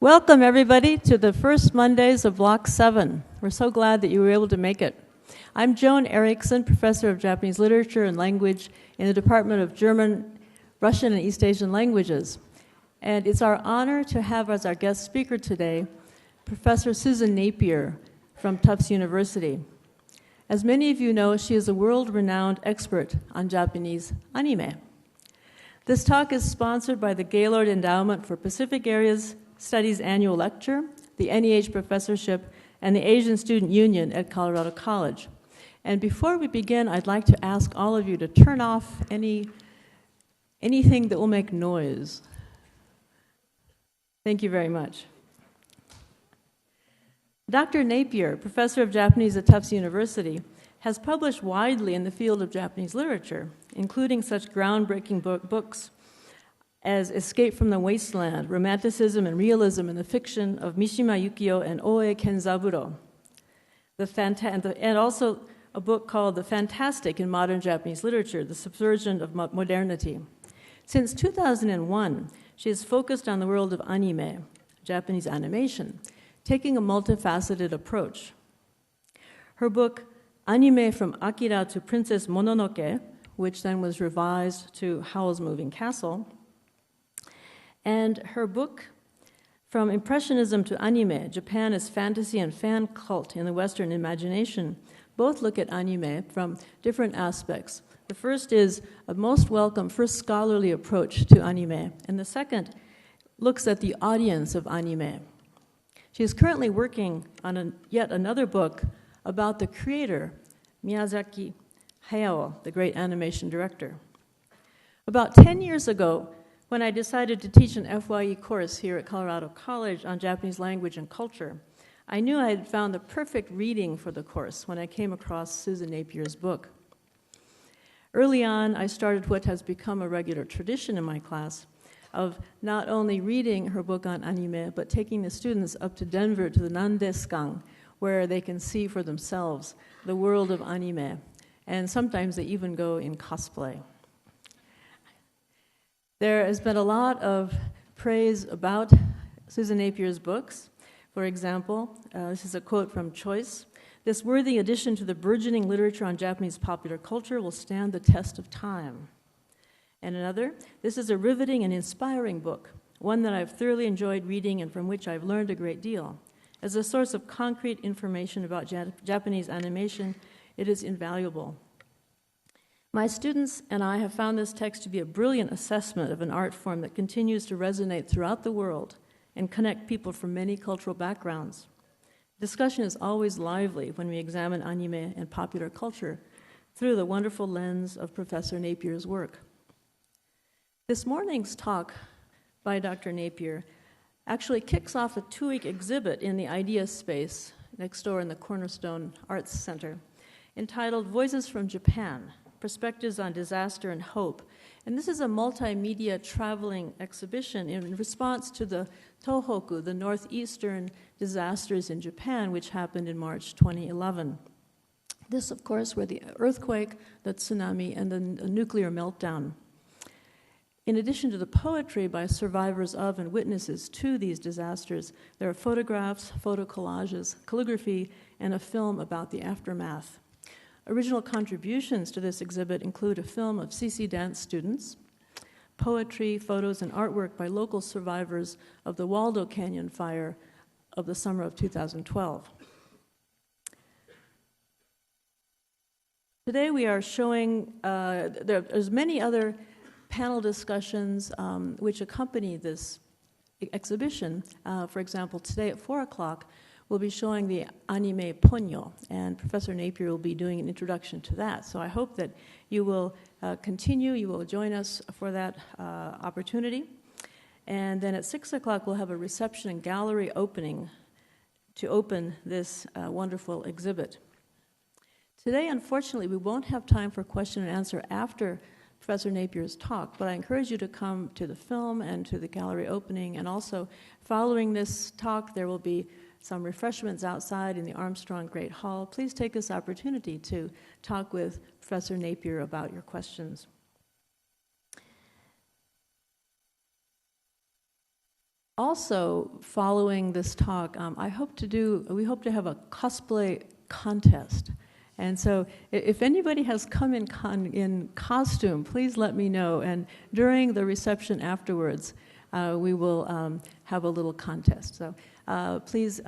Welcome, everybody, to the first Mondays of Block 7. We're so glad that you were able to make it. I'm Joan Erickson, professor of Japanese literature and language in the Department of German, Russian, and East Asian languages. And it's our honor to have as our guest speaker today Professor Susan Napier from Tufts University. As many of you know, she is a world-renowned expert on Japanese anime. This talk is sponsored by the Gaylord Endowment for Pacific Areas Studies Annual Lecture, the NEH Professorship, and the Asian Student Union at Colorado College. And before we begin, I'd like to ask all of you to turn off anything that will make noise. Thank you very much. Dr. Napier, professor of Japanese at Tufts University, has published widely in the field of Japanese literature, including such groundbreaking books as Escape from the Wasteland, Romanticism and Realism in the Fiction of Mishima Yukio and Oe Kenzaburo, and also a book called The Fantastic in Modern Japanese Literature, The Subversion of Modernity. Since 2001, she has focused on the world of anime, Japanese animation, taking a multifaceted approach. Her book, Anime from Akira to Princess Mononoke, which then was revised to Howl's Moving Castle, and her book, From Impressionism to Anime, Japan as Fantasy and Fan Cult in the Western Imagination, both look at anime from different aspects. The first is a most welcome first scholarly approach to anime, and the second looks at the audience of anime. She is currently working on yet another book about the creator, Miyazaki Hayao, the great animation director. About 10 years ago, when I decided to teach an FYE course here at Colorado College on Japanese language and culture, I knew I had found the perfect reading for the course when I came across Susan Napier's book. Early on, I started what has become a regular tradition in my class of not only reading her book on anime, but taking the students up to Denver to the Nandeskan, where they can see for themselves the world of anime. And sometimes they even go in cosplay. There has been a lot of praise about Susan Napier's books. For example, this is a quote from Choice. "This worthy addition to the burgeoning literature on Japanese popular culture will stand the test of time." And another, "This is a riveting and inspiring book, one that I've thoroughly enjoyed reading and from which I've learned a great deal. As a source of concrete information about Japanese animation, it is invaluable. My students and I have found this text to be a brilliant assessment of an art form that continues to resonate throughout the world and connect people from many cultural backgrounds. Discussion is always lively when we examine anime and popular culture through the wonderful lens of Professor Napier's work." This morning's talk by Dr. Napier actually kicks off a 2-week exhibit in the Idea Space next door in the Cornerstone Arts Center entitled Voices from Japan, Perspectives on Disaster and Hope. And this is a multimedia traveling exhibition in response to the Tohoku, the northeastern disasters in Japan, which happened in March 2011. This, of course, were the earthquake, the tsunami, and the nuclear meltdown. In addition to the poetry by survivors of and witnesses to these disasters, there are photographs, photo collages, calligraphy, and a film about the aftermath. Original contributions to this exhibit include a film of CC dance students, poetry, photos, and artwork by local survivors of the Waldo Canyon fire of the summer of 2012. Today we are showing, there's many other panel discussions which accompany this exhibition. For example, today at 4 o'clock, we'll be showing the anime Ponyo, and Professor Napier will be doing an introduction to that. So I hope that you will continue, you will join us for that opportunity. And then at 6 o'clock, we'll have a reception and gallery opening to open this wonderful exhibit. Today, unfortunately, we won't have time for question and answer after Professor Napier's talk, but I encourage you to come to the film and to the gallery opening, and also following this talk, there will be some refreshments outside in the Armstrong Great Hall. Please take this opportunity to talk with Professor Napier about your questions. Also, following this talk, we hope to have a cosplay contest. And so if anybody has come in costume, please let me know. And during the reception afterwards, we will have a little contest. So please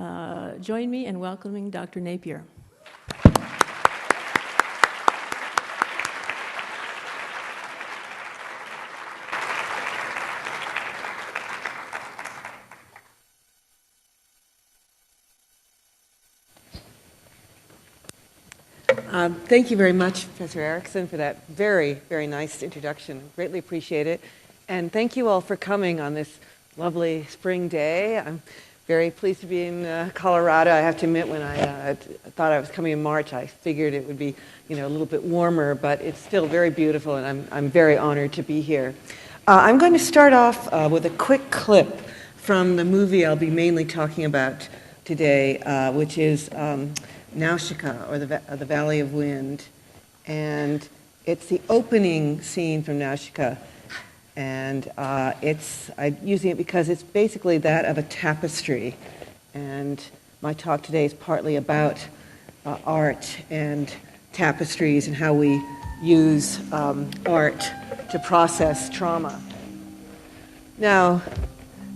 join me in welcoming Dr. Napier. Thank you very much, Professor Erickson, for that very, very nice introduction. Greatly appreciate it. And thank you all for coming on this lovely spring day. I'm very pleased to be in Colorado. I have to admit, when I thought I was coming in March, I figured it would be, a little bit warmer, but it's still very beautiful, and I'm very honored to be here. I'm going to start off with a quick clip from the movie I'll be mainly talking about today, which is Nausicaa, or the Valley of Wind, and it's the opening scene from Nausicaa, and I'm using it because it's basically that of a tapestry, and my talk today is partly about art and tapestries and how we use art to process trauma. Now,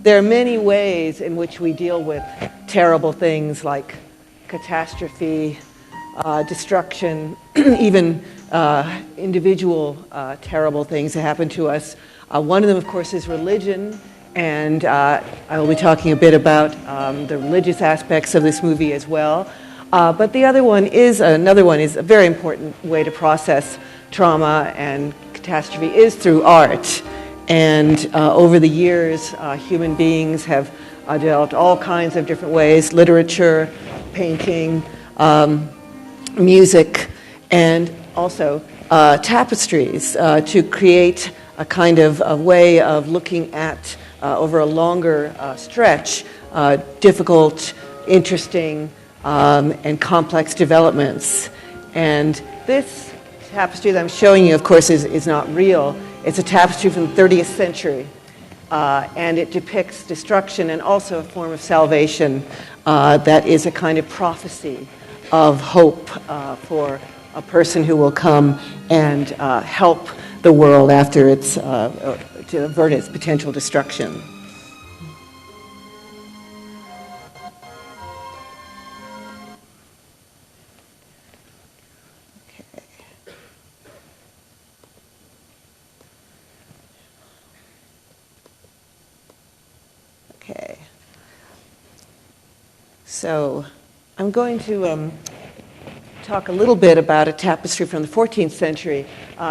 there are many ways in which we deal with terrible things like catastrophe, destruction, even individual terrible things that happen to us. One of them, of course, is religion, and I will be talking a bit about the religious aspects of this movie as well. But another one is a very important way to process trauma and catastrophe is through art. And over the years, human beings have developed all kinds of different ways: literature, painting, music, and also tapestries to create a kind of a way of looking at, over a longer stretch, difficult, interesting, and complex developments. And this tapestry that I'm showing you, of course, is not real. It's a tapestry from the 30th century. And it depicts destruction and also a form of salvation that is a kind of prophecy of hope for a person who will come and help the world after to avert its potential destruction. Okay. So I'm going to talk a little bit about a tapestry from the 14th century.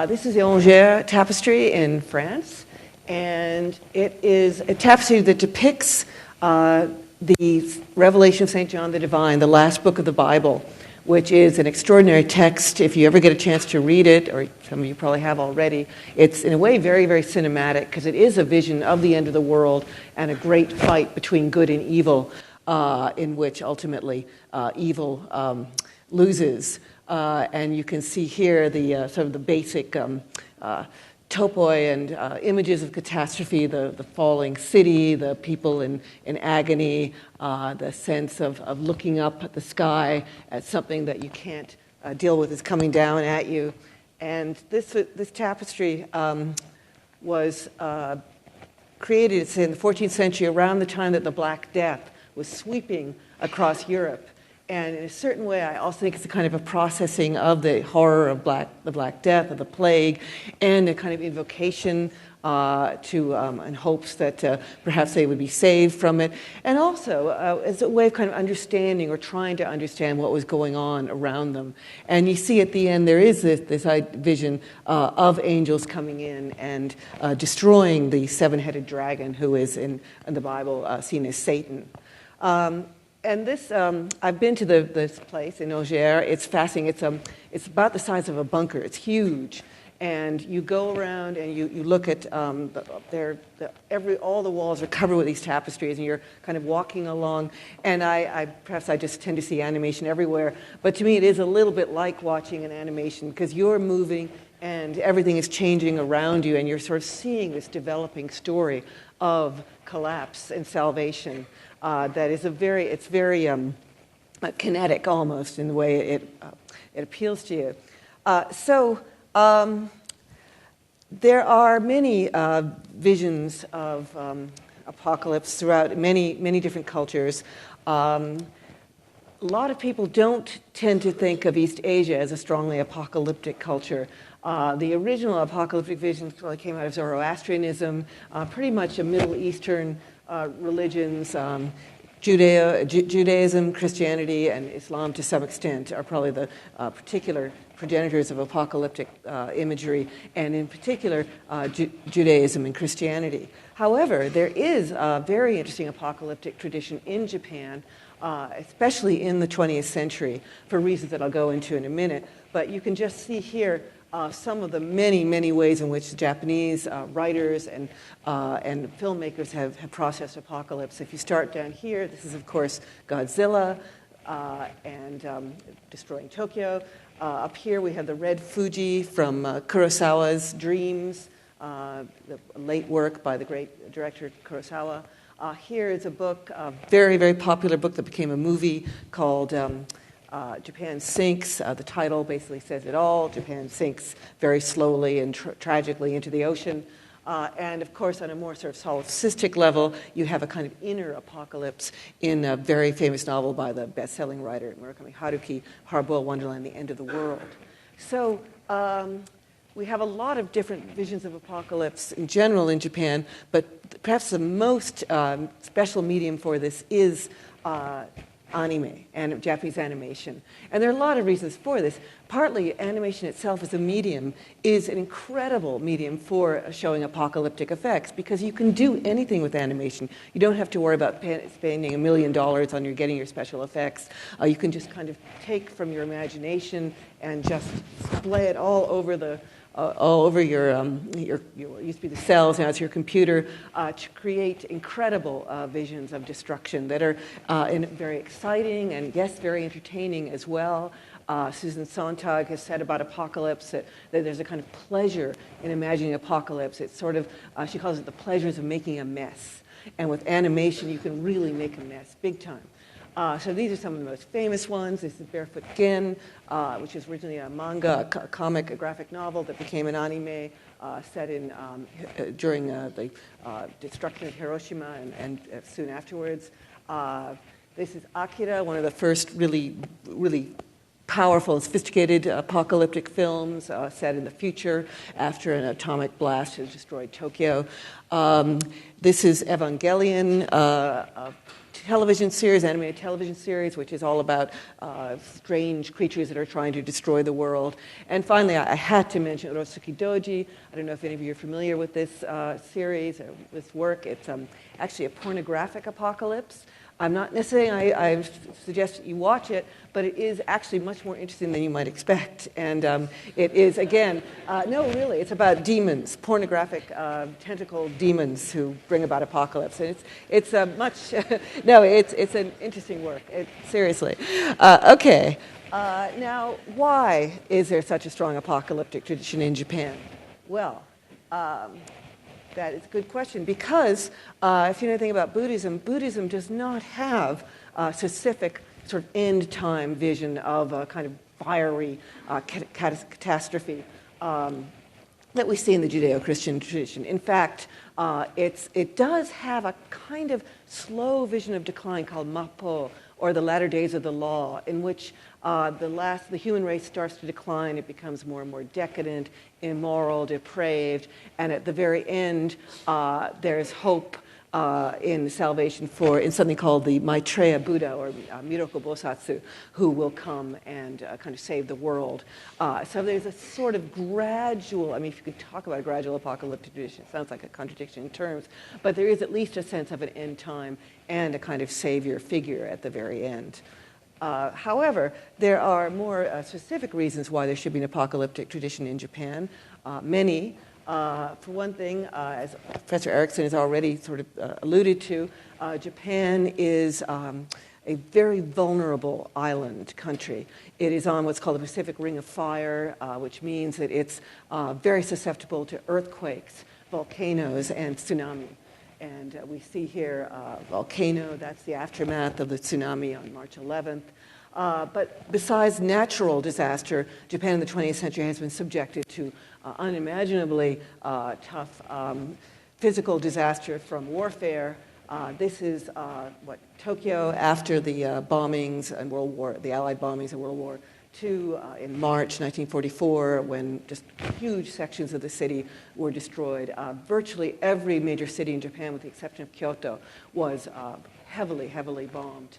This is the Angers tapestry in France, and it is a tapestry that depicts the Revelation of St. John the Divine, the last book of the Bible, which is an extraordinary text. If you ever get a chance to read it, or some of you probably have already, it's in a way very, very cinematic, because it is a vision of the end of the world and a great fight between good and evil, in which ultimately evil loses. And you can see here the sort of the basic topoi and images of catastrophe, the falling city, the people in agony, the sense of looking up at the sky at something that you can't deal with is coming down at you. And this tapestry was created in the 14th century, around the time that the Black Death was sweeping across Europe. And in a certain way, I also think it's a kind of a processing of the horror of the Black Death, of the plague, and a kind of invocation and hopes that perhaps they would be saved from it. And also as a way of kind of understanding or trying to understand what was going on around them. And you see at the end there is this vision of angels coming in and destroying the seven-headed dragon, who is in the Bible seen as Satan. And this, I've been to this place in Angers. It's fascinating. It's about the size of a bunker. It's huge. And you go around and you look at, all the walls are covered with these tapestries, and you're kind of walking along. And perhaps I just tend to see animation everywhere. But to me, it is a little bit like watching an animation, because you're moving and everything is changing around you, and you're sort of seeing this developing story of collapse and salvation that is it's very kinetic almost in the way it appeals to you. There are many visions of apocalypse throughout many different cultures. A lot of people don't tend to think of East Asia as a strongly apocalyptic culture. The original apocalyptic visions probably came out of Zoroastrianism, pretty much a Middle Eastern religions. Judaism, Christianity, and Islam to some extent are probably the particular progenitors of apocalyptic imagery, and in particular Judaism and Christianity. However, there is a very interesting apocalyptic tradition in Japan, especially in the 20th century, for reasons that I'll go into in a minute. But you can just see here some of the many ways in which Japanese writers and filmmakers have processed apocalypse. If you start down here, this is, of course, Godzilla and destroying Tokyo. Up here, we have the Red Fuji from Kurosawa's Dreams, the late work by the great director Kurosawa. Here is a book, a very popular book that became a movie called Japan Sinks. The title basically says it all. Japan sinks very slowly and tragically into the ocean. And of course, on a more sort of solipsistic level, you have a kind of inner apocalypse in a very famous novel by the best-selling writer Murakami Haruki, Hard-Boiled Wonderland, The End of the World. So we have a lot of different visions of apocalypse in general in Japan, but perhaps the most special medium for this is anime and Japanese animation. And there are a lot of reasons for this. Partly, animation itself as a medium is an incredible medium for showing apocalyptic effects because you can do anything with animation. You don't have to worry about spending $1 million on getting your special effects. You can just kind of take from your imagination and just splay it all over your used to be the cells, now it's your computer, to create incredible visions of destruction that are very exciting and, yes, very entertaining as well. Susan Sontag has said about apocalypse that there's a kind of pleasure in imagining apocalypse. It's sort of, she calls it the pleasures of making a mess. And with animation, you can really make a mess, big time. So these are some of the most famous ones. This is Barefoot Gen, which was originally a manga, a graphic novel that became an anime set in during the destruction of Hiroshima and soon afterwards. This is Akira, one of the first really powerful and sophisticated apocalyptic films set in the future after an atomic blast has destroyed Tokyo. This is Evangelion, television series, animated television series, which is all about strange creatures that are trying to destroy the world. And finally, I had to mention Urosuki Doji. I don't know if any of you are familiar with this series or this work. It's actually a pornographic apocalypse. I'm not necessarily, I suggest you watch it, but it is actually much more interesting than you might expect. And it is, again, no, really, it's about demons, pornographic tentacle demons who bring about apocalypse. And it's a much, no, it's an interesting work, seriously. Okay, now, why is there such a strong apocalyptic tradition in Japan? Well, that is a good question because if you know anything about Buddhism, Buddhism does not have a specific sort of end time vision of a kind of fiery catastrophe that we see in the Judeo-Christian tradition. In fact, it does have a kind of slow vision of decline called Mappo, or the latter days of the law, in which the human race starts to decline. It becomes more and more decadent, immoral, depraved, and at the very end, there's hope in salvation in something called the Maitreya Buddha, or Miroko Bosatsu, who will come and kind of save the world. So there's a sort of gradual, I mean, if you could talk about a gradual apocalyptic tradition, it sounds like a contradiction in terms, but there is at least a sense of an end time and a kind of savior figure at the very end. However, there are more specific reasons why there should be an apocalyptic tradition in Japan. Many. For one thing, as Professor Erickson has already sort of alluded to, Japan is a very vulnerable island country. It is on what's called the Pacific Ring of Fire, which means that it's very susceptible to earthquakes, volcanoes, and tsunami. And we see here a volcano. That's the aftermath of the tsunami on March 11th. But besides natural disaster, Japan in the 20th century has been subjected to unimaginably tough physical disaster from warfare. This is Tokyo after the bombings and the Allied bombings in World War II in March 1944, when just huge sections of the city were destroyed. Virtually every major city in Japan, with the exception of Kyoto, was heavily, heavily bombed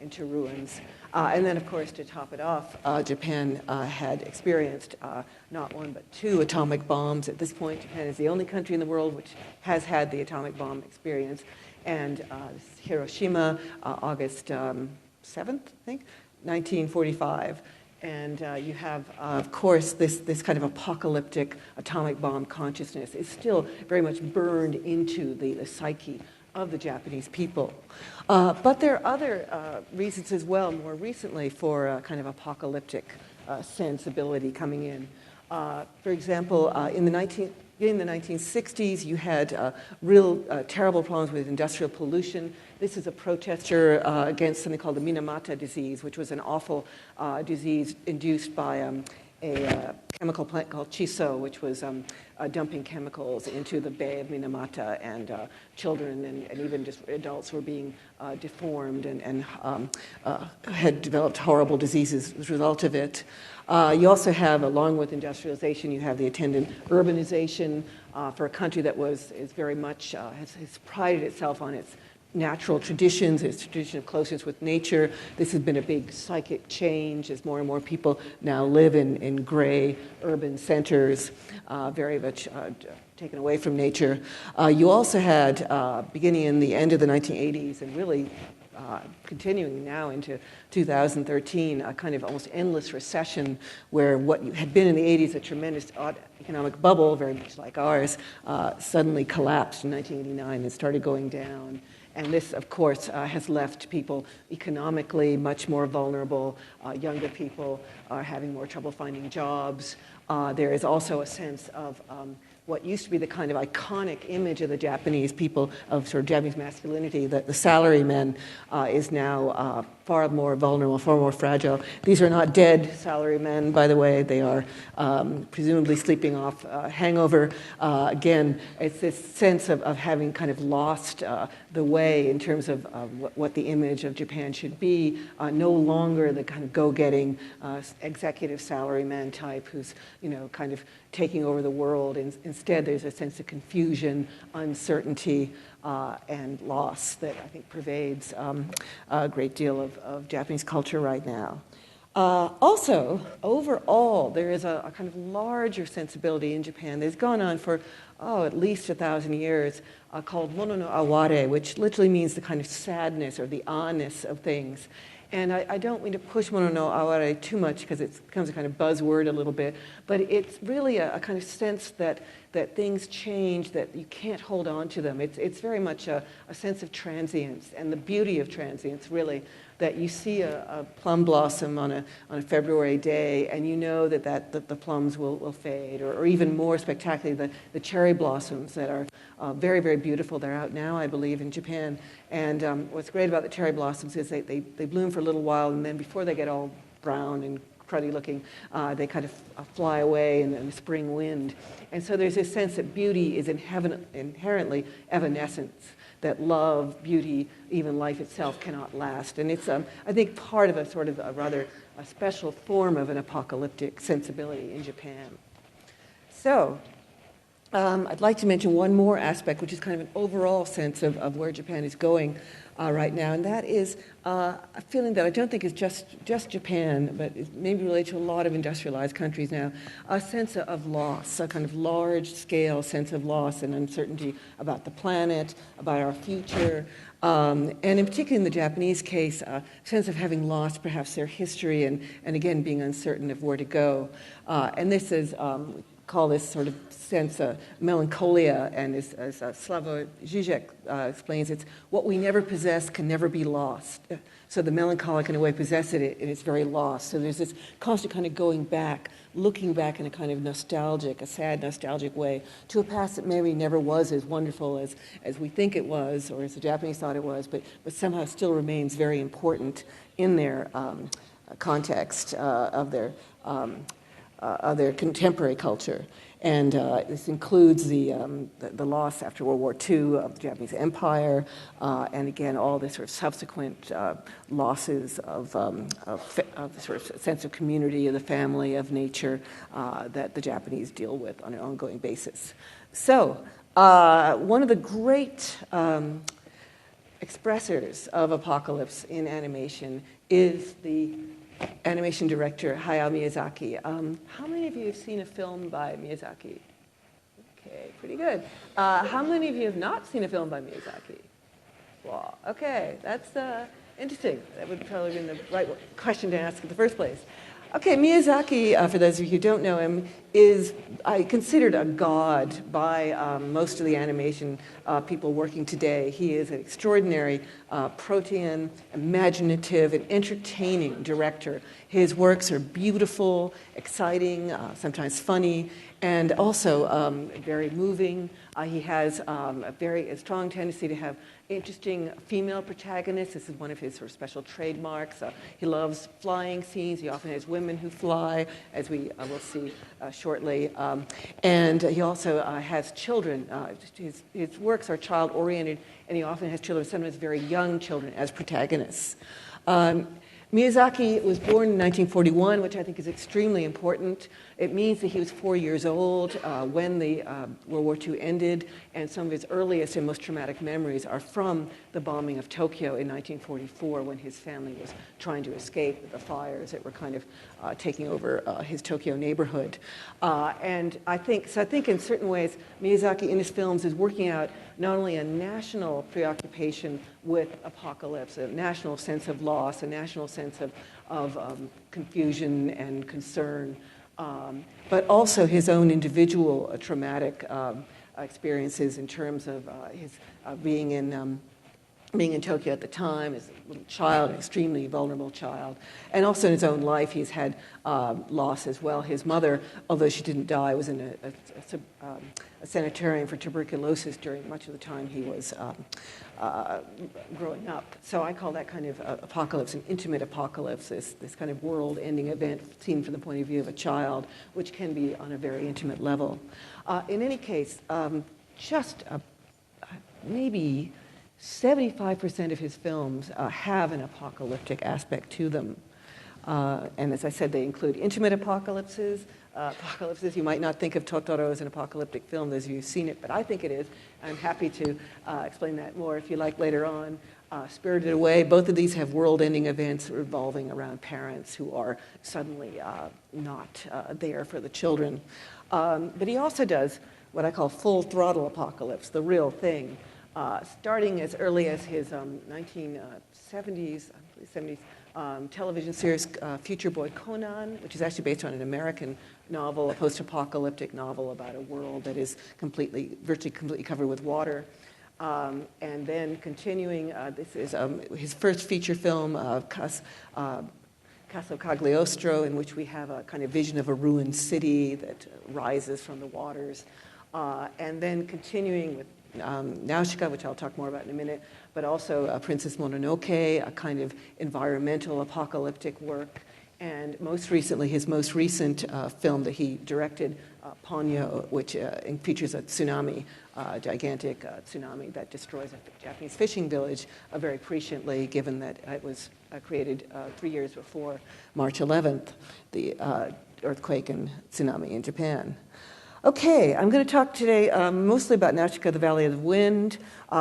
into ruins. And then, of course, to top it off, Japan had experienced not one but two atomic bombs. At this point, Japan is the only country in the world which has had the atomic bomb experience. And this is Hiroshima, August 7th, I think, 1945. And you have, of course, this kind of apocalyptic atomic bomb consciousness is still very much burned into the psyche of the Japanese people. But there are other reasons as well, more recently, for a kind of apocalyptic sensibility coming in. For example, in the 1960s, you had real terrible problems with industrial pollution. This is a protester against something called the Minamata disease, which was an awful disease induced by a chemical plant called Chiso, which was dumping chemicals into the Bay of Minamata, and children and even just adults were being deformed and had developed horrible diseases as a result of it. You also have, along with industrialization, you have the attendant urbanization for a country that is very much has prided itself on its natural traditions, its tradition of closeness with nature. This has been a big psychic change as more and more people now live in gray urban centers, very much taken away from nature. You also had, beginning in the end of the 1980s and really continuing now into 2013, a kind of almost endless recession where what had been in the 80s a tremendous economic bubble, very much like ours, suddenly collapsed in 1989 and started going down. And this, of course, has left people economically much more vulnerable. Younger people are having more trouble finding jobs. There is also a sense of what used to be the kind of iconic image of the Japanese people, of sort of Japanese masculinity, that the salaryman is now far more vulnerable, far more fragile. These are not dead salarymen, by the way. They are presumably sleeping off hangover. Again, it's this sense of having kind of lost the way in terms of what the image of Japan should be. No longer the kind of go-getting executive salaryman type who's, kind of taking over the world. Instead, there's a sense of confusion, uncertainty, and loss that I think pervades a great deal of Japanese culture right now. Also, overall, there is a kind of larger sensibility in Japan that's gone on for, at least 1,000 years, called mono no aware, which literally means the kind of sadness or the oddness of things. And I don't mean to push mono no aware too much because it becomes a kind of buzzword a little bit, but it's really a kind of sense that things change, that you can't hold on to them. It's very much a sense of transience and the beauty of transience, really, that you see a plum blossom on a February day and you know that the plums will fade, or even more spectacularly, the cherry blossoms that are very, very beautiful. They're out now, I believe, in Japan. And what's great about the cherry blossoms is they bloom for a little while, and then before they get all brown and cruddy looking, they kind of fly away in the spring wind. And so there's this sense that beauty is inherently evanescence, that love, beauty, even life itself cannot last. And it's, I think, part of a sort of a special form of an apocalyptic sensibility in Japan. So I'd like to mention one more aspect, which is kind of an overall sense of where Japan is going right now, and that is a feeling that I don't think is just Japan, but is maybe related to a lot of industrialized countries now, a sense of loss, a kind of large-scale sense of loss and uncertainty about the planet, about our future, and in particular in the Japanese case, a sense of having lost perhaps their history and again being uncertain of where to go. And this is call this sort of sense melancholia, and as Slavoj Žižek explains, it's what we never possess can never be lost. So the melancholic, in a way, possesses it, and it's very lost. So there's this constant kind of going back, looking back in a kind of nostalgic, a sad nostalgic way, to a past that maybe never was as wonderful as we think it was, or as the Japanese thought it was, but somehow still remains very important in their context of their contemporary culture. And this includes the loss after World War II of the Japanese Empire, and again, all the sort of subsequent losses of the sort of sense of community, of the family, of nature that the Japanese deal with on an ongoing basis. So, one of the great expressors of apocalypse in animation is the animation director Hayao Miyazaki. How many of you have seen a film by Miyazaki? Okay, pretty good. How many of you have not seen a film by Miyazaki? Well, okay, that's interesting. That would probably have been the right question to ask in the first place. Okay, Miyazaki, for those of you who don't know him, is considered a god by most of the animation people working today. He is an extraordinary protean, imaginative, and entertaining director. His works are beautiful, exciting, sometimes funny, and also very moving. He has a strong tendency to have interesting female protagonists. This is one of his sort of special trademarks. He loves flying scenes. He often has women who fly, as we will see shortly. And he also has children. His works are child-oriented, and he often has children, sometimes very young children, as protagonists. Miyazaki was born in 1941, which I think is extremely important. It means that he was 4 years old when the World War II ended, and some of his earliest and most traumatic memories are from the bombing of Tokyo in 1944, when his family was trying to escape the fires that were kind of taking over his Tokyo neighborhood. And I think in certain ways, Miyazaki in his films is working out not only a national preoccupation with apocalypse, a national sense of loss, a national sense of confusion and concern, but also his own individual traumatic experiences in terms of his being in Tokyo at the time as a little child, an extremely vulnerable child. And also in his own life, he's had loss as well. His mother, although she didn't die, was in a sanitarium for tuberculosis during much of the time he was growing up. So I call that kind of apocalypse an intimate apocalypse, this kind of world-ending event seen from the point of view of a child, which can be on a very intimate level. In any case, just maybe 75% of his films have an apocalyptic aspect to them. And as I said, they include intimate apocalypses. You might not think of Totoro as an apocalyptic film, those of you who've seen it, but I think it is. I'm happy to explain that more if you like later on. Spirited Away, both of these have world-ending events revolving around parents who are suddenly not there for the children. But he also does what I call full throttle apocalypse, the real thing. Starting as early as his 1970s television series Future Boy Conan, which is actually based on an American novel, a post-apocalyptic novel about a world that is virtually completely covered with water. And then continuing, this is his first feature film, Caso Cagliostro, in which we have a kind of vision of a ruined city that rises from the waters. And then continuing with Nausicaa, which I'll talk more about in a minute, but also Princess Mononoke, a kind of environmental apocalyptic work, and most recently, his most recent film that he directed, Ponyo, which features a tsunami, gigantic tsunami that destroys a Japanese fishing village very presciently, given that it was created 3 years before March 11th, the earthquake and tsunami in Japan. Okay, I'm going to talk today mostly about Nausicaa, the Valley of the Wind,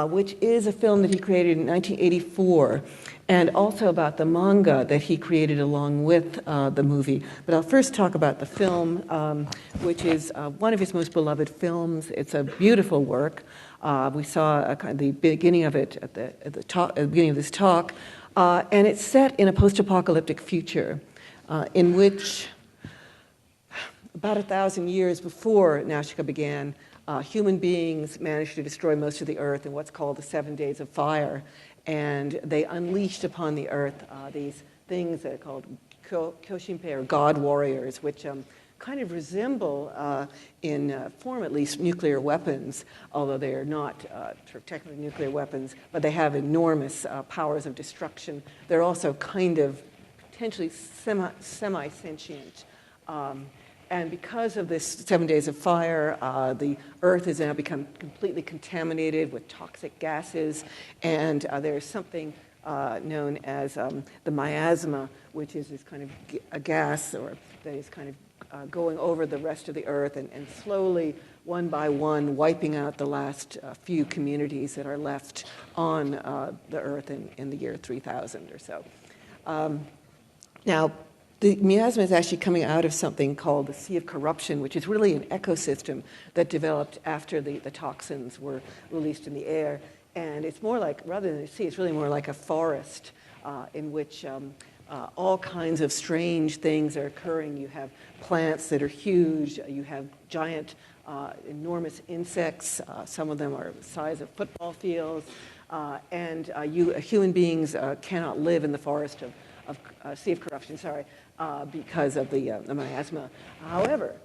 which is a film that he created in 1984, and also about the manga that he created along with the movie. But I'll first talk about the film, which is one of his most beloved films. It's a beautiful work. We saw the beginning of it at the beginning of this talk, and it's set in a post-apocalyptic future in which about 1,000 years before Nausicaa began, human beings managed to destroy most of the earth in what's called the 7 days of fire. And they unleashed upon the earth these things that are called Kyoshinpei, or god warriors, which kind of resemble, in form at least, nuclear weapons, although they are not technically nuclear weapons, but they have enormous powers of destruction. They're also kind of potentially semi-sentient. And because of this 7 days of fire, the earth has now become completely contaminated with toxic gases, and there's something known as the miasma, which is this kind of a gas or that is kind of going over the rest of the earth and slowly, one by one, wiping out the last few communities that are left on the earth in the year 3000 or so. Now, the miasma is actually coming out of something called the Sea of Corruption, which is really an ecosystem that developed after the toxins were released in the air. And it's more like, rather than a sea, it's really more like a forest in which all kinds of strange things are occurring. You have plants that are huge. You have giant, enormous insects. Some of them are the size of football fields. And human beings cannot live in the forest of Sea of Corruption, because of the miasma. However,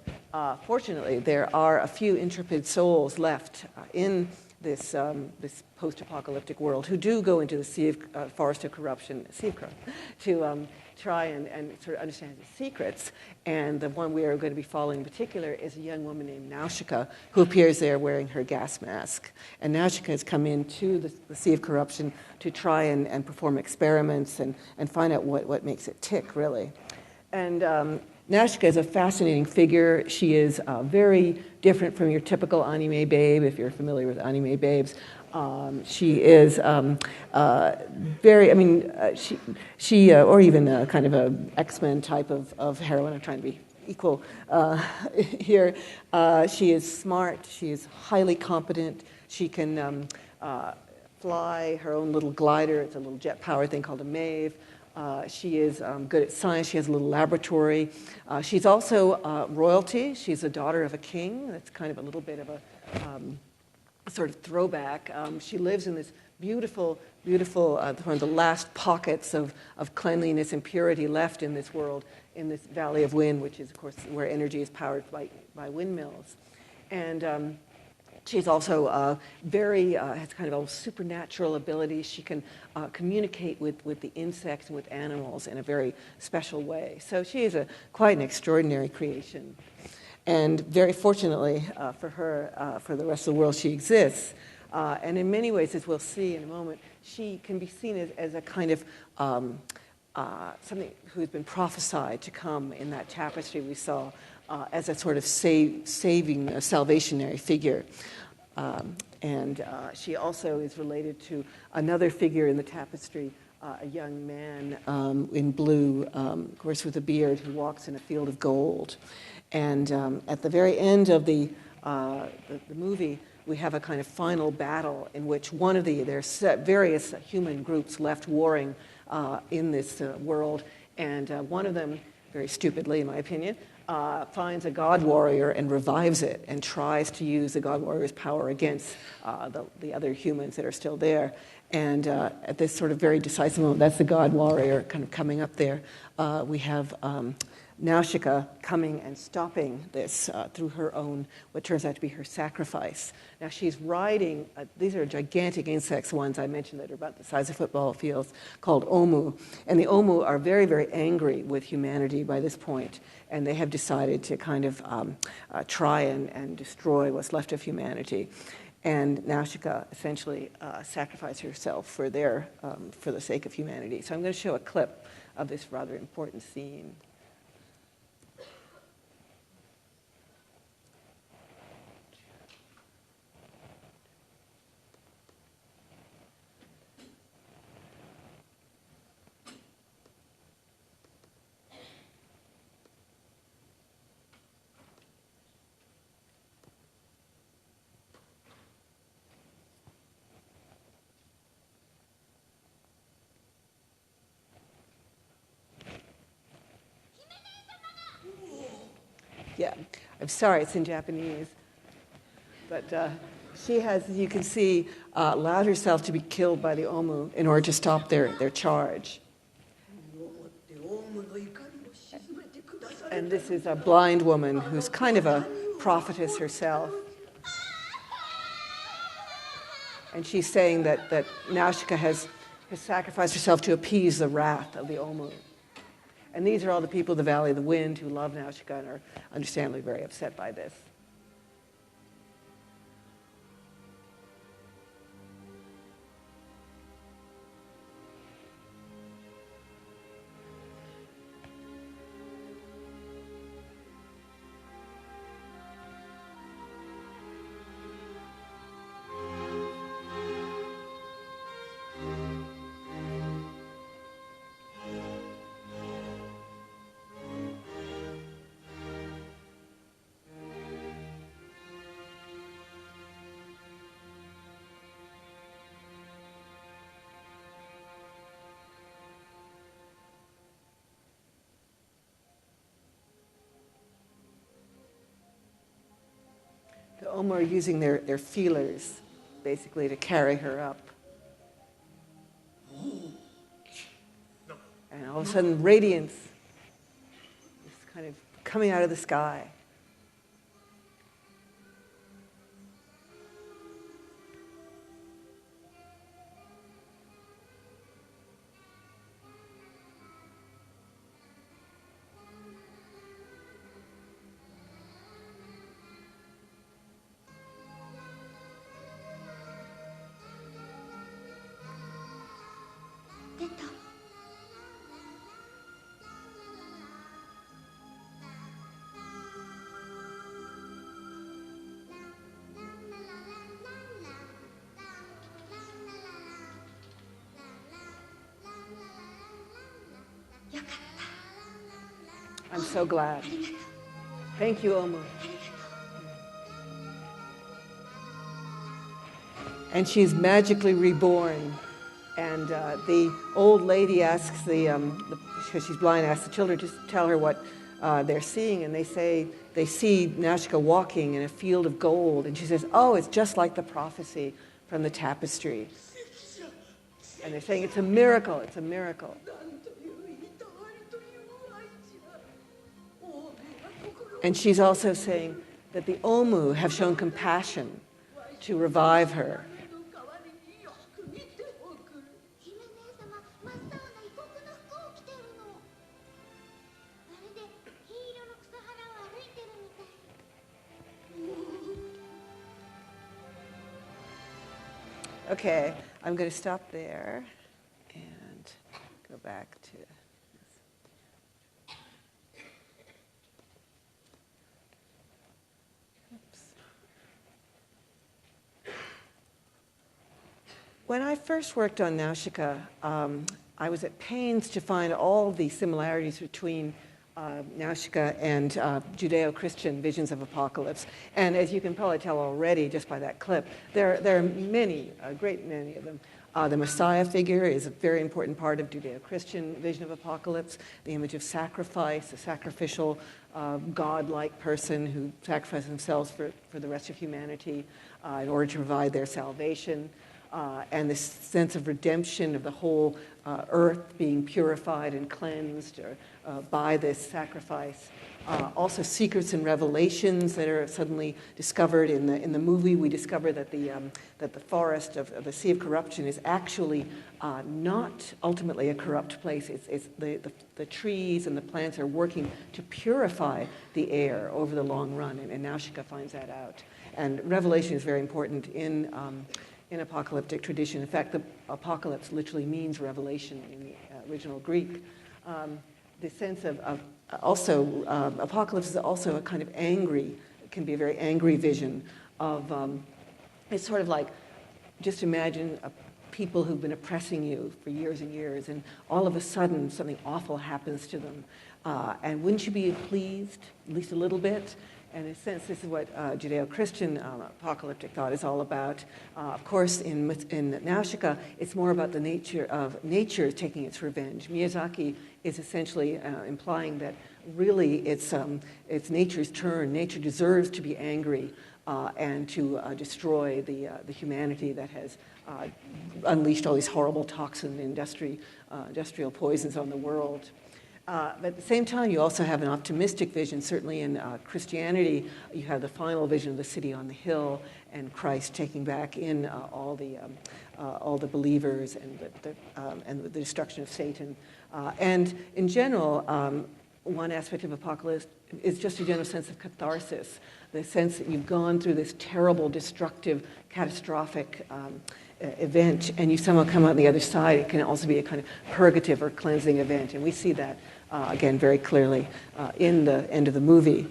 fortunately, there are a few intrepid souls left in this post-apocalyptic world who do go into the forest of corruption, to try and sort of understand its secrets. And the one we are going to be following in particular is a young woman named Nausicaa, who appears there wearing her gas mask. And Nausicaa has come into the Sea of Corruption to try and perform experiments and find out what makes it tick, really. And Nausicaa is a fascinating figure. She is very different from your typical anime babe, if you're familiar with anime babes. She is very, she or even a kind of a X-Men type of heroine. I'm trying to be equal here. She is smart. She is highly competent. She can fly her own little glider. It's a little jet-powered thing called a Mave. She is good at science. She has a little laboratory. She's also royalty. She's a daughter of a king. That's kind of a little bit of a sort of throwback. She lives in this beautiful, one of the last pockets of cleanliness and purity left in this world, in this Valley of Wind, which is, of course, where energy is powered by windmills. And she's also has kind of a supernatural abilities. She can communicate with the insects and with animals in a very special way. So she is quite an extraordinary creation. And very fortunately for her, for the rest of the world, she exists. And in many ways, as we'll see in a moment, she can be seen as a kind of something who's been prophesied to come in that tapestry we saw, as a sort of saving, salvationary figure. And she also is related to another figure in the tapestry, a young man in blue, of course with a beard, who walks in a field of gold. And at the very end of the movie, we have a kind of final battle in which there's various human groups left warring in this world, and one of them, very stupidly in my opinion, finds a god warrior and revives it and tries to use the god warrior's power against the other humans that are still there. And at this sort of very decisive moment, that's the god warrior kind of coming up there. We have Nausicaa coming and stopping this through her own, what turns out to be her sacrifice. Now she's riding, these are gigantic insects, ones I mentioned that are about the size of football fields, called Omu. And the Omu are very, very angry with humanity by this point, and they have decided to kind of try and destroy what's left of humanity. And Nausicaa essentially sacrificed herself for the sake of humanity. So I'm going to show a clip of this rather important scene. I'm sorry, it's in Japanese. But she has, as you can see, allowed herself to be killed by the Omu in order to stop their charge. And this is a blind woman who's kind of a prophetess herself. And she's saying that Nausicaa has sacrificed herself to appease the wrath of the Omu. And these are all the people of the Valley of the Wind who love Nausicaa and are understandably very upset by this. The Omu are using their feelers, basically, to carry her up. And all of a sudden, radiance is kind of coming out of the sky. I'm so glad. Thank you, Omu. And she's magically reborn. And the old lady asks because she's blind, asks the children to tell her what they're seeing. And they say they see Nausicaa walking in a field of gold. And she says, oh, it's just like the prophecy from the Tapestries. And they're saying, it's a miracle, it's a miracle. And she's also saying that the Omu have shown compassion to revive her. Okay, I'm going to stop there and go back to... When I first worked on Nausicaa, I was at pains to find all the similarities between Nausicaa and Judeo-Christian visions of apocalypse. And as you can probably tell already just by that clip, there are many, a great many of them. The Messiah figure is a very important part of Judeo-Christian vision of apocalypse. The image of sacrifice, a sacrificial, God-like person who sacrifices themselves for the rest of humanity in order to provide their salvation. And this sense of redemption of the whole earth being purified and cleansed by this sacrifice. Also secrets and revelations that are suddenly discovered in the movie. We discover that the forest of the Sea of Corruption is actually not ultimately a corrupt place. It's the trees and the plants are working to purify the air over the long run, and Nausicaa finds that out. And revelation is very important in apocalyptic tradition. In fact, the apocalypse literally means revelation in the original Greek. The sense of also, apocalypse is also a kind of angry, it can be a very angry vision of, it's sort of like, just imagine people who've been oppressing you for years and years, and all of a sudden something awful happens to them. And wouldn't you be pleased, at least a little bit? And in a sense, this is what Judeo-Christian apocalyptic thought is all about. Of course, in Nausicaa, it's more about the nature of nature taking its revenge. Miyazaki is essentially implying that really it's nature's turn. Nature deserves to be angry and to destroy the humanity that has unleashed all these horrible toxin industrial poisons on the world. But at the same time, you also have an optimistic vision. Certainly in Christianity, you have the final vision of the city on the hill and Christ taking back in all the believers and the destruction of Satan. And in general, one aspect of apocalypse is just a general sense of catharsis, the sense that you've gone through this terrible, destructive, catastrophic event, and you somehow come out on the other side. It can also be a kind of purgative or cleansing event, and we see that, again, very clearly in the end of the movie.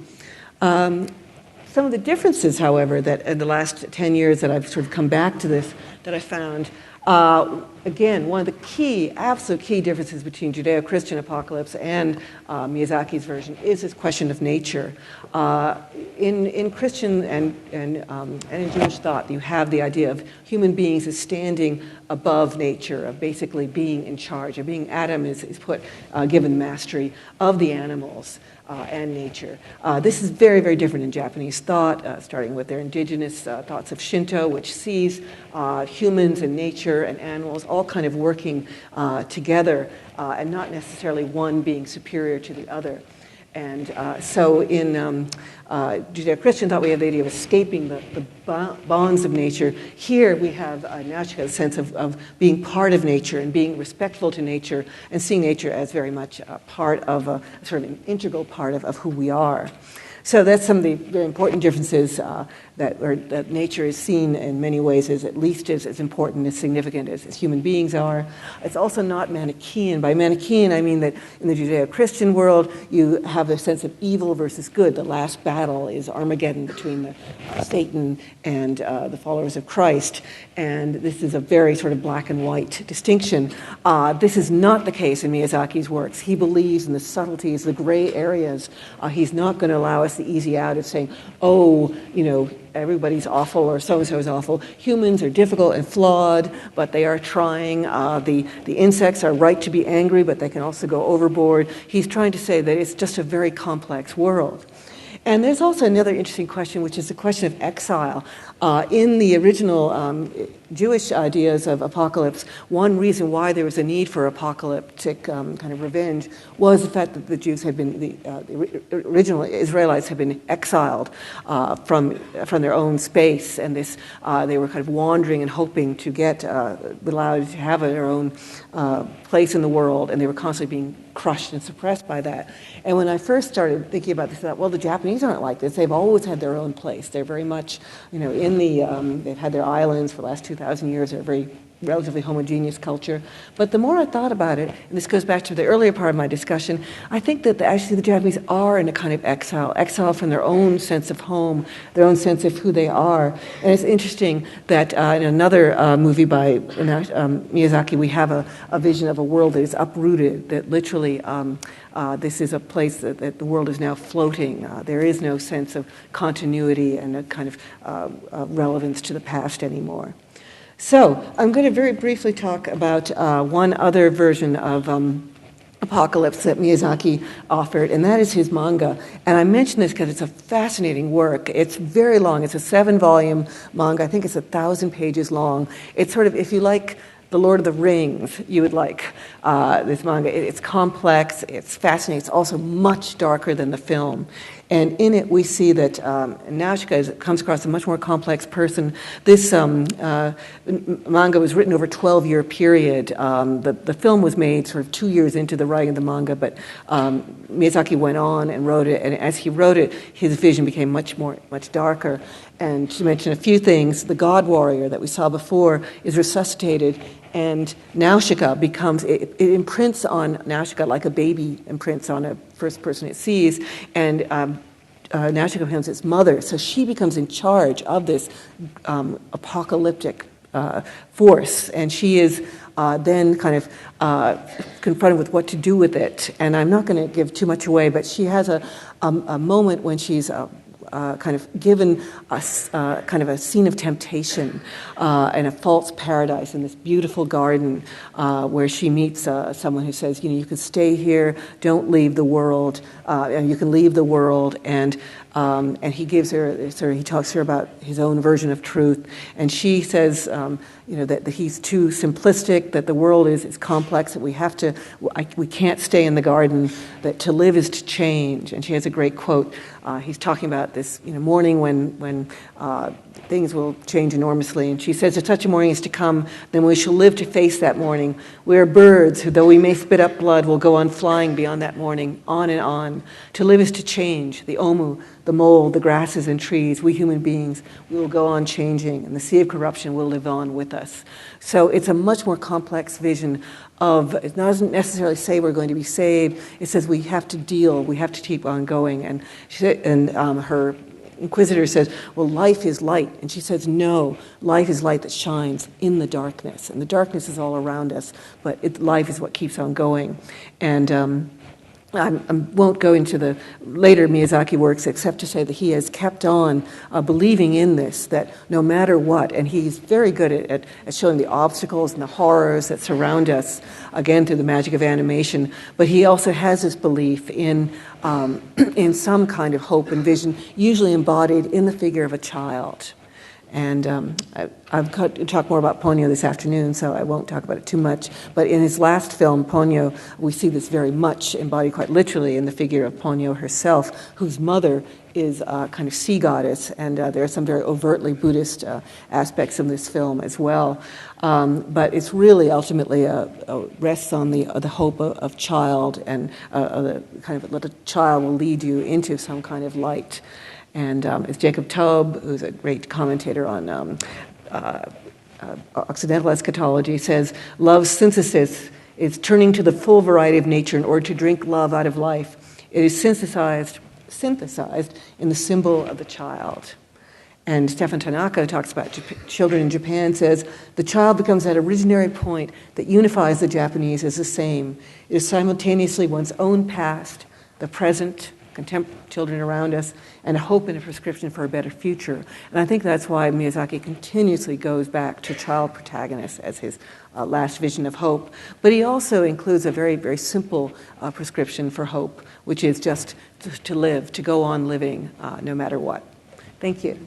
Some of the differences, however, that in the last 10 years that I've sort of come back to this, that I found, again, one of the absolute key differences between Judeo-Christian apocalypse and Miyazaki's version is this question of nature. In Christian and in Jewish thought, you have the idea of human beings as standing above nature, of basically being in charge, of being Adam is given mastery of the animals and nature. This is very, very different in Japanese thought, starting with their indigenous thoughts of Shinto, which sees humans and nature and animals all kind of working together and not necessarily one being superior to the other. And so in Judeo-Christian thought, we have the idea of escaping the bonds of nature. Here we have Nausicaa, a sense of being part of nature and being respectful to nature and seeing nature as very much a part of sort of an integral part of who we are. So that's some of the very important differences that nature is seen in many ways as at least as important, as significant as human beings are. It's also not Manichaean. By Manichaean, I mean that in the Judeo-Christian world, you have a sense of evil versus good. The last battle is Armageddon between Satan and the followers of Christ. And this is a very sort of black and white distinction. This is not the case in Miyazaki's works. He believes in the subtleties, the gray areas. He's not going to allow us the easy out of saying, oh, everybody's awful or so-and-so is awful. Humans are difficult and flawed, but they are trying. The insects are right to be angry, but they can also go overboard. He's trying to say that it's just a very complex world. And there's also another interesting question, which is the question of exile. In the original Jewish ideas of apocalypse, one reason why there was a need for apocalyptic kind of revenge was the fact that the Jews had been, the original Israelites had been exiled from their own space, and they were kind of wandering and hoping to get allowed to have their own place in the world, and they were constantly being crushed and suppressed by that. And when I first started thinking about this, I thought, well, the Japanese aren't like this. They've always had their own place. They're very much, in the, they've had their islands for the last 2,000 years. They're a very relatively homogeneous culture. But the more I thought about it, and this goes back to the earlier part of my discussion, I think that actually the Japanese are in a kind of exile from their own sense of home, their own sense of who they are. And it's interesting that in another movie by Miyazaki, we have a vision of a world that is uprooted, that literally this is a place that the world is now floating. There is no sense of continuity and a kind of relevance to the past anymore. So I'm going to very briefly talk about one other version of apocalypse that Miyazaki offered, and that is his manga. And I mention this because it's a fascinating work. It's very long. It's a 7-volume manga. I think it's 1,000 pages long. It's sort of, if you like The Lord of the Rings, you would like this manga. It's complex, it's fascinating, it's also much darker than the film. And in it we see that Nausicaa comes across a much more complex person. This manga was written over a 12-year period. The film was made sort of 2 years into the writing of the manga, but Miyazaki went on and wrote it, and as he wrote it, his vision became much darker. And to mention a few things, the god warrior that we saw before is resuscitated, and Nausicaa becomes, it imprints on Nausicaa like a baby imprints on a first person it sees, and Nausicaa becomes its mother, so she becomes in charge of this apocalyptic force, and she is then kind of confronted with what to do with it. And I'm not going to give too much away, but she has a moment when she's kind of given us kind of a scene of temptation and a false paradise in this beautiful garden where she meets someone who says, you can stay here, don't leave the world, and you can leave the world, and he gives her, he talks to her about his own version of truth, and she says, that he's too simplistic, that the world is complex, that we can't stay in the garden, that to live is to change. And she has a great quote. He's talking about this morning when things will change enormously, and she says, if such a morning is to come, then we shall live to face that morning. We are birds who, though we may spit up blood, will go on flying beyond that morning, on and on. To live is to change. The omu, the mold, the grasses and trees, we human beings, we will go on changing, and the sea of corruption will live on with us. So it's a much more complex vision of, it doesn't necessarily say we're going to be saved, it says we have to deal, we have to keep on going. And her inquisitor says, well, life is light. And she says, no, life is light that shines in the darkness. And the darkness is all around us, but life is what keeps on going. And I won't go into the later Miyazaki works except to say that he has kept on believing in this, that no matter what, and he's very good at showing the obstacles and the horrors that surround us, again, through the magic of animation, but he also has this belief in some kind of hope and vision, usually embodied in the figure of a child. And I've got to talk more about Ponyo this afternoon, so I won't talk about it too much. But in his last film, Ponyo, we see this very much embodied quite literally in the figure of Ponyo herself, whose mother is a kind of sea goddess, and there are some very overtly Buddhist aspects of this film as well. But it's really ultimately rests on the hope of child, and the kind of what a child will lead you into some kind of light. And it's Jacob Taub, who's a great commentator on Occidental eschatology, says, love's synthesis is turning to the full variety of nature in order to drink love out of life. It is synthesized in the symbol of the child. And Stefan Tanaka talks about children in Japan, says, the child becomes that originary point that unifies the Japanese as the same. It is simultaneously one's own past, the present, contemporary children around us, and a hope and a prescription for a better future. And I think that's why Miyazaki continuously goes back to child protagonists as his last vision of hope. But he also includes a very, very simple prescription for hope, which is just to live, to go on living no matter what. Thank you.